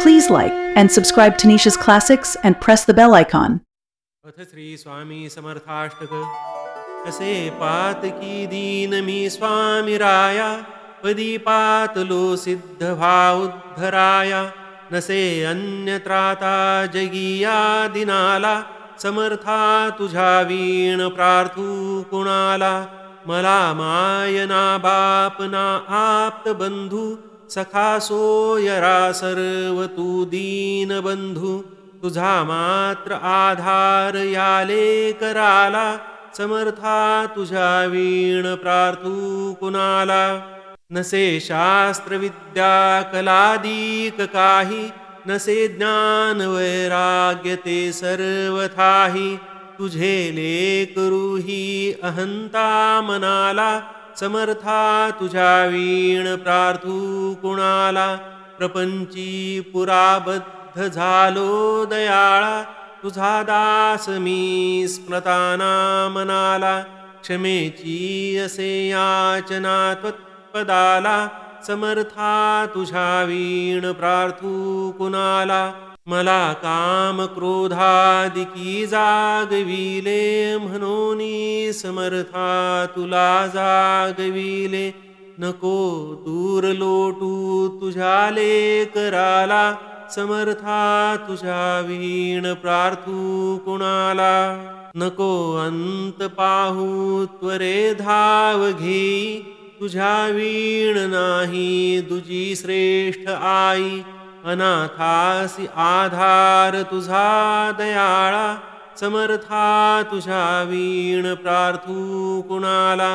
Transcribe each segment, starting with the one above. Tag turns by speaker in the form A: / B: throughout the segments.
A: Please like and subscribe to Nisha's Classics and press the bell icon.
B: अथ श्री स्वामी समर्थाष्टक। असे पातकी दीन मी स्वामी राया, पदी पातलो सिद्ध भाव उद्धराया। नसे अन्य त्राता जगिया दिनाला, समर्था तुझा वीण प्रार्थू कुणाला। मला मायना बाप ना आप्त बंधू, सखा सोयरा सर्व तू दीन बंधू। तुझा मात्र आधार याले कराला, समर्था तुझा वीण प्रार्थू कुणाला। नसे शास्त्र विद्या कलादीक काही, नसे ज्ञान वैराग्य ते सर्वथाही। तुझे लेकरूही अहंता मनाला, समर्था तुझा वीण प्रार्थू कुणाला। प्रपंची पुराबद्ध झालो दयाळा, तुझा दास मी स्मृताना मनाला। क्षमेची असे याचना त्वत्पदाला, समर्था तुझा वीण प्रार्थू कुणाला। मला काम क्रोधादिकी जागविले, म्हणूनी समर्था तुला जागविले। नको दूर लोटू तुझ्या लेकराला, समर्था तुझा वीण प्रार्थू कुणाला। नको अंत पाहू त्वरे धाव घेई, तुझ्या वीण नाही दुजी श्रेष्ठ आई। अनाथासी आधार तुझा दयाळा, समर्था तुझा वीण प्रार्थू कुणाला।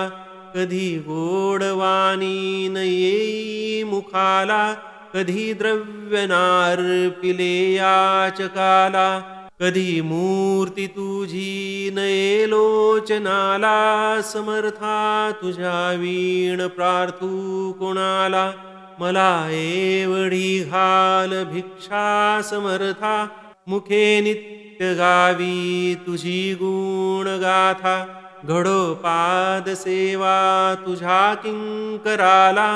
B: कधी गोडवाणी न येई मुखाला, कधी द्रव्य नार्पिले याचकाला। कधी मूर्ती तुझी नये लोचनाला, समर्था तुझ्या वीण प्रार्थू कुणाला। मला एवढी घाल भिक्षा समर्था, मुखे नित्य गावी तुझी गुणगाथा। घडो पाद सेवा तुझ्या किंकराला,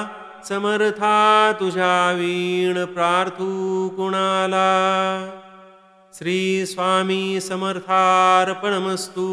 B: समर्था तुझ्या वीण प्रार्थू कुणाला। श्री स्वामी समर्थार्पणमस्तु।